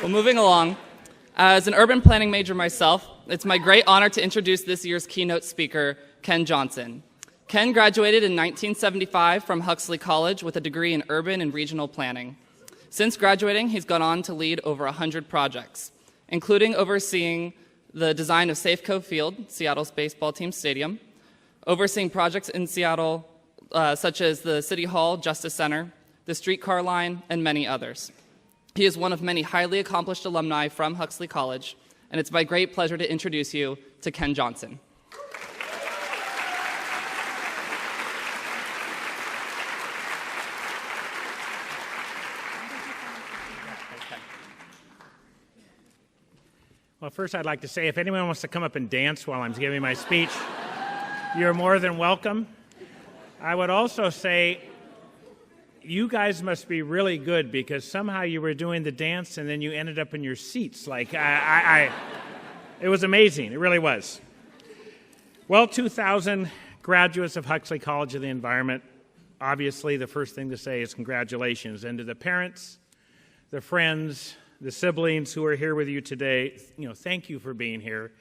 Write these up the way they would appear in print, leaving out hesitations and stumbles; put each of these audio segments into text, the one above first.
Well, moving along, as an urban planning major myself, it's my great honor to introduce this year's keynote speaker, Ken Johnsen. Ken graduated in 1975 from Huxley College with a degree in urban and regional planning. Since graduating, he's gone on to lead over 100 projects, including overseeing the design of Safeco Field, Seattle's baseball team stadium, overseeing projects in Seattle such as the City Hall Justice Center, the streetcar line, and many others. He is one of many highly accomplished alumni from Huxley College, and it's my great pleasure to introduce you to Ken Johnsen. Well, first I'd like to say if anyone wants to come up and dance while I'm giving my speech, you're more than welcome. I would also say you guys must be really good because somehow you were doing the dance and then you ended up in your seats. Like, it was amazing. It really was. Well, 2,000 graduates of Huxley College of the Environment. Obviously, the first thing to say is congratulations. And to the parents, the friends, the siblings who are here with you today, thank you for being here.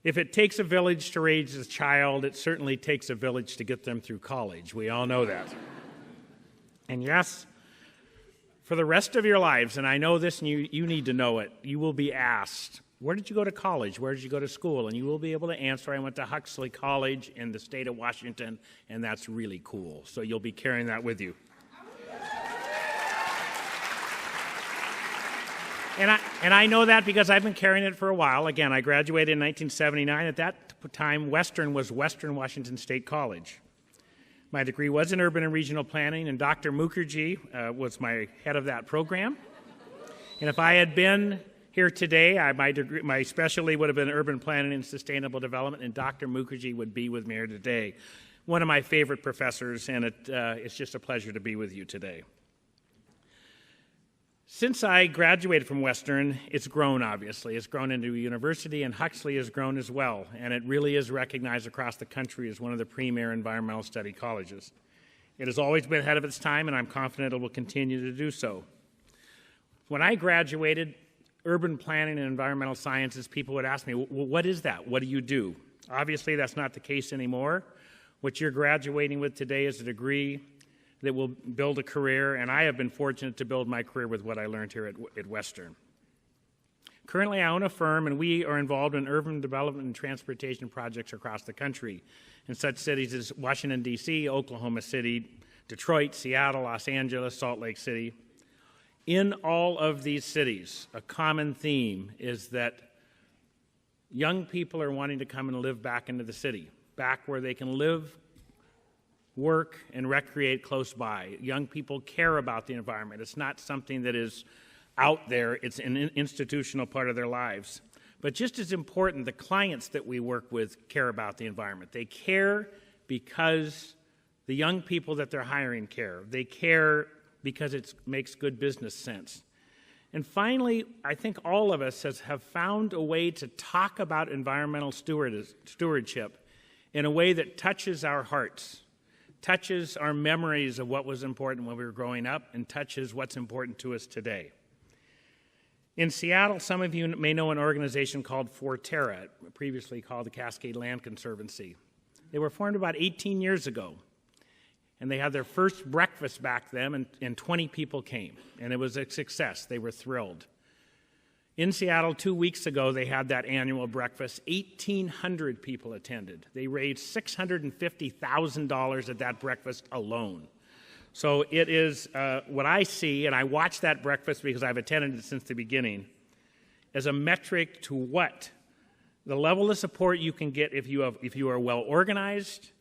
If it takes a village to raise a child, it certainly takes a village to get them through college. We all know that. And yes, for the rest of your lives, and I know this and you need to know it, you will be asked, where did you go to college? Where did you go to school? And you will be able to answer, I went to Huxley College in the state of Washington, and that's really cool. So you'll be carrying that with you. And I know that because I've been carrying it for a while. Again, I graduated in 1979. At that time, Western was Western Washington State College. My degree was in urban and regional planning, and Dr. Mukherjee was my head of that program. And if I had been here today, my specialty would have been urban planning and sustainable development, and Dr. Mukherjee would be with me here today. One of my favorite professors, and it's just a pleasure to be with you today. Since I graduated from Western, it's grown, obviously. It's grown into a university, and Huxley has grown as well, and it really is recognized across the country as one of the premier environmental study colleges. It has always been ahead of its time, and I'm confident it will continue to do so. When I graduated, urban planning and environmental sciences, people would ask me, well, what is that? What do you do? Obviously, that's not the case anymore. What you're graduating with today is a degree that will build a career, and I have been fortunate to build my career with what I learned here at Western. Currently, I own a firm, and we are involved in urban development and transportation projects across the country in such cities as Washington, D.C., Oklahoma City, Detroit, Seattle, Los Angeles, Salt Lake City. In all of these cities, a common theme is that young people are wanting to come and live back into the city, back where they can live, work, and recreate close by. Young people care about the environment. It's not something that is out there. It's an institutional part of their lives. But just as important, the clients that we work with care about the environment. They care because the young people that they're hiring care. They care because it makes good business sense. And finally, I think all of us have found a way to talk about environmental stewardship in a way that touches our hearts, touches our memories of what was important when we were growing up, and touches what's important to us today. In Seattle, some of you may know an organization called Forterra, previously called the Cascade Land Conservancy. They were formed about 18 years ago, and they had their first breakfast back then, and 20 people came, and it was a success. They were thrilled. In Seattle, 2 weeks ago, they had that annual breakfast. 1,800 people attended. They raised $650,000 at that breakfast alone. So it is what I see, and I watch that breakfast because I've attended it since the beginning, as a metric to what the level of support you can get if you are well organized,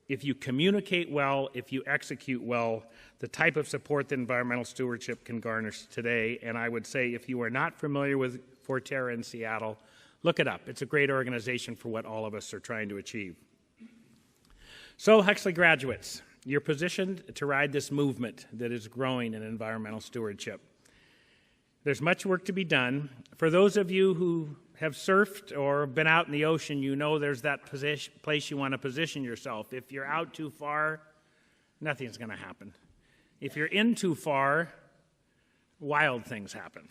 if you communicate well, if you execute well, the type of support that environmental stewardship can garnish today. And I would say if you are not familiar with Forterra in Seattle, look it up. It's a great organization for what all of us are trying to achieve. So Huxley graduates, you're positioned to ride this movement that is growing in environmental stewardship. There's much work to be done. For those of you who have surfed or been out in the ocean, you know there's that place you want to position yourself. If you're out too far, nothing's going to happen. If you're in too far, wild things happen.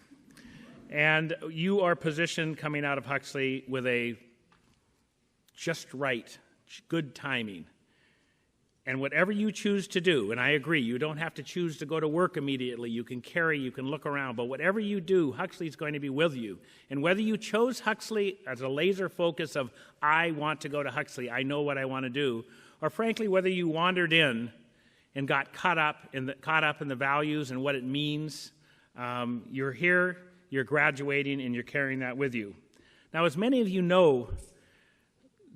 And you are positioned coming out of Huxley with a just right, good timing. And whatever you choose to do, and I agree, you don't have to choose to go to work immediately. You can carry, you can look around. But whatever you do, Huxley's going to be with you. And whether you chose Huxley as a laser focus of, I want to go to Huxley, I know what I want to do, or frankly, whether you wandered in and got caught up in the values and what it means, you're here, you're graduating, and you're carrying that with you. Now, as many of you know,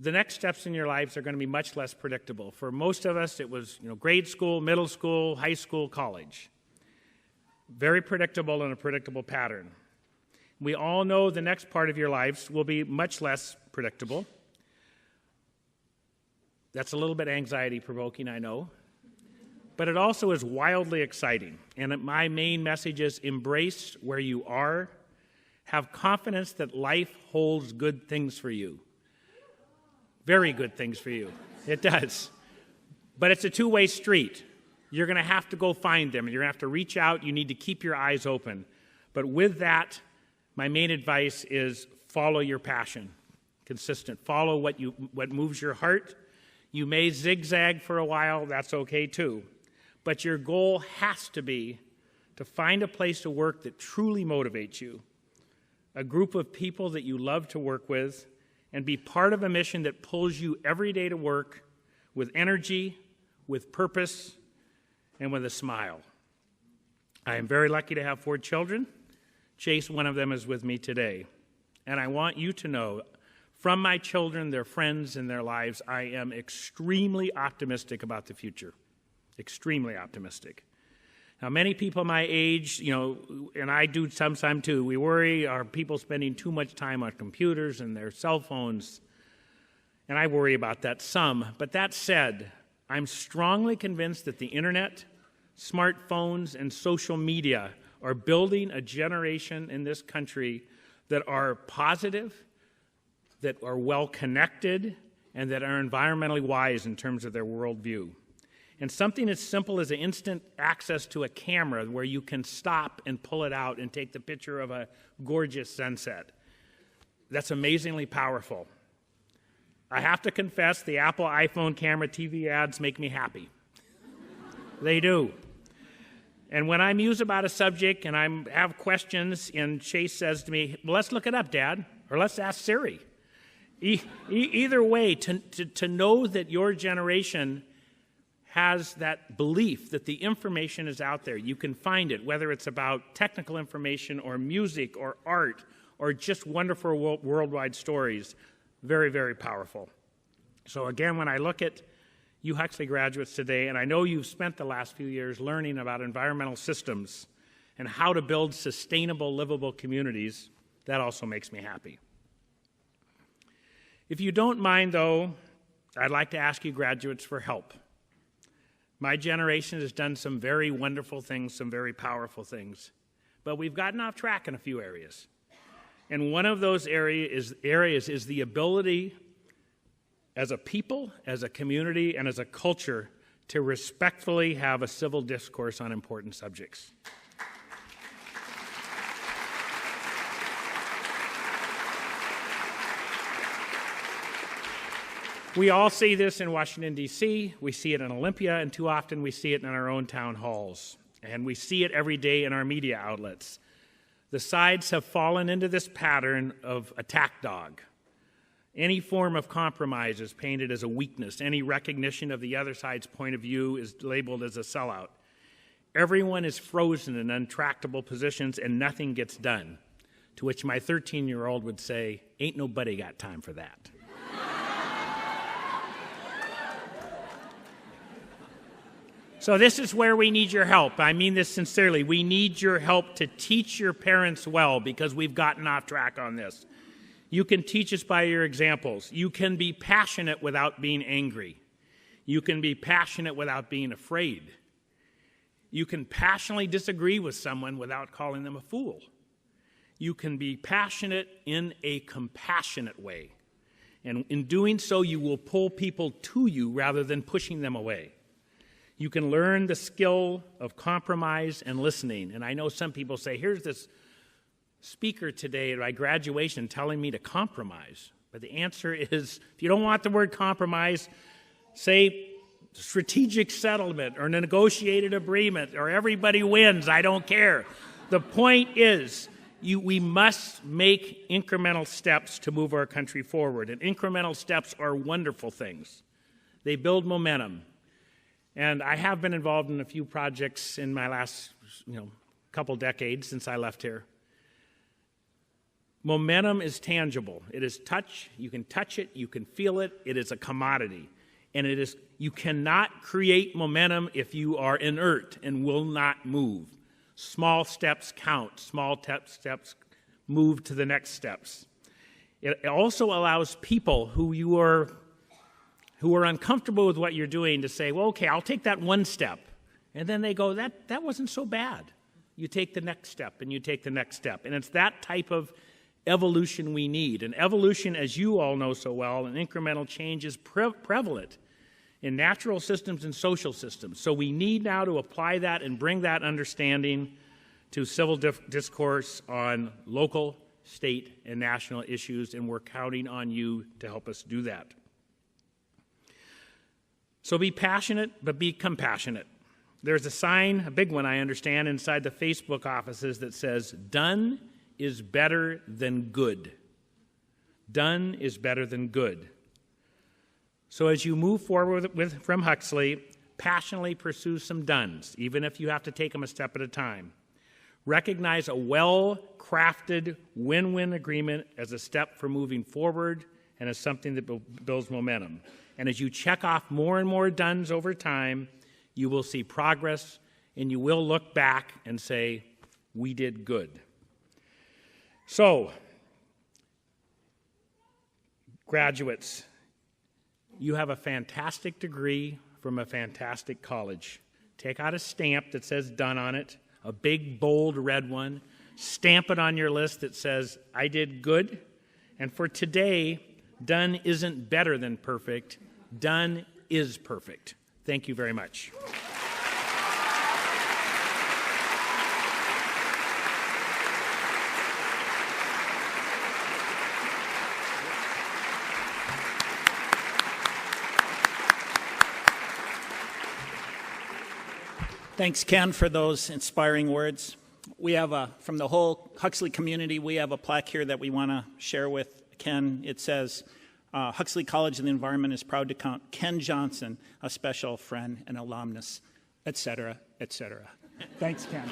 the next steps in your lives are going to be much less predictable. For most of us, it was grade school, middle school, high school, college. Very predictable and a predictable pattern. We all know the next part of your lives will be much less predictable. That's a little bit anxiety-provoking, I know. But it also is wildly exciting. And my main message is embrace where you are. Have confidence that life holds good things for you. Very good things for you. It does. But it's a two-way street. You're going to have to go find them. You're going to have to reach out. You need to keep your eyes open. But with that, my main advice is follow your passion. Consistent. Follow what moves your heart. You may zigzag for a while. That's okay too. But your goal has to be to find a place to work that truly motivates you, a group of people that you love to work with, and be part of a mission that pulls you every day to work with energy, with purpose, and with a smile. I am very lucky to have 4 children. Chase, one of them, is with me today. And I want you to know, from my children, their friends, and their lives, I am extremely optimistic about the future. Extremely optimistic. Now, many people my age, and I do sometimes too, we worry, are people spending too much time on computers and their cell phones? And I worry about that some. But that said, I'm strongly convinced that the internet, smartphones, and social media are building a generation in this country that are positive, that are well-connected, and that are environmentally wise in terms of their worldview. And something as simple as an instant access to a camera where you can stop and pull it out and take the picture of a gorgeous sunset. That's amazingly powerful. I have to confess, the Apple iPhone camera TV ads make me happy. They do. And when I muse about a subject and I have questions and Chase says to me, well, let's look it up, Dad, or let's ask Siri. Either way, to know that your generation has that belief that the information is out there. You can find it, whether it's about technical information or music or art or just wonderful worldwide stories. Very, very powerful. So again, when I look at you Huxley graduates today, and I know you've spent the last few years learning about environmental systems and how to build sustainable, livable communities, that also makes me happy. If you don't mind, though, I'd like to ask you graduates for help. My generation has done some very wonderful things, some very powerful things, but we've gotten off track in a few areas. And one of those areas is the ability as a people, as a community, and as a culture to respectfully have a civil discourse on important subjects. We all see this in Washington, D.C., we see it in Olympia, and too often we see it in our own town halls. And we see it every day in our media outlets. The sides have fallen into this pattern of attack dog. Any form of compromise is painted as a weakness. Any recognition of the other side's point of view is labeled as a sellout. Everyone is frozen in untractable positions and nothing gets done. To which my 13-year-old would say, ain't nobody got time for that. So this is where we need your help. I mean this sincerely. We need your help to teach your parents well because we've gotten off track on this. You can teach us by your examples. You can be passionate without being angry. You can be passionate without being afraid. You can passionately disagree with someone without calling them a fool. You can be passionate in a compassionate way. And in doing so, you will pull people to you rather than pushing them away. You can learn the skill of compromise and listening. And I know some people say, here's this speaker today at my graduation telling me to compromise. But the answer is, if you don't want the word compromise, say strategic settlement or negotiated agreement or everybody wins. I don't care. The point is, we must make incremental steps to move our country forward. And incremental steps are wonderful things. They build momentum. And I have been involved in a few projects in my last couple decades since I left here. Momentum is tangible. It is touch. You can touch it. You can feel it. It is a commodity. And you cannot create momentum if you are inert and will not move. Small steps count. Small steps move to the next steps. It also allows people who are uncomfortable with what you're doing to say, well, okay, I'll take that one step. And then they go, that wasn't so bad. You take the next step, and you take the next step. And it's that type of evolution we need. And evolution, as you all know so well, and incremental change is prevalent in natural systems and social systems. So we need now to apply that and bring that understanding to civil discourse on local, state, and national issues, and we're counting on you to help us do that. So be passionate, but be compassionate. There's a sign, a big one I understand, inside the Facebook offices that says, done is better than good. Done is better than good. So as you move forward from Huxley, passionately pursue some dones, even if you have to take them a step at a time. Recognize a well-crafted win-win agreement as a step for moving forward and as something that builds momentum. And as you check off more and more dones over time, you will see progress, and you will look back and say, we did good. So, graduates, you have a fantastic degree from a fantastic college. Take out a stamp that says done on it, a big, bold red one. Stamp it on your list that says, I did good. And for today, done isn't better than perfect. Done is perfect. Thank you very much. Thanks, Ken, for those inspiring words. We have from the whole Huxley community, we have a plaque here that we want to share with Ken. It says, Huxley College and the Environment is proud to count Ken Johnsen, a special friend and alumnus, et cetera, et cetera. Thanks, Ken.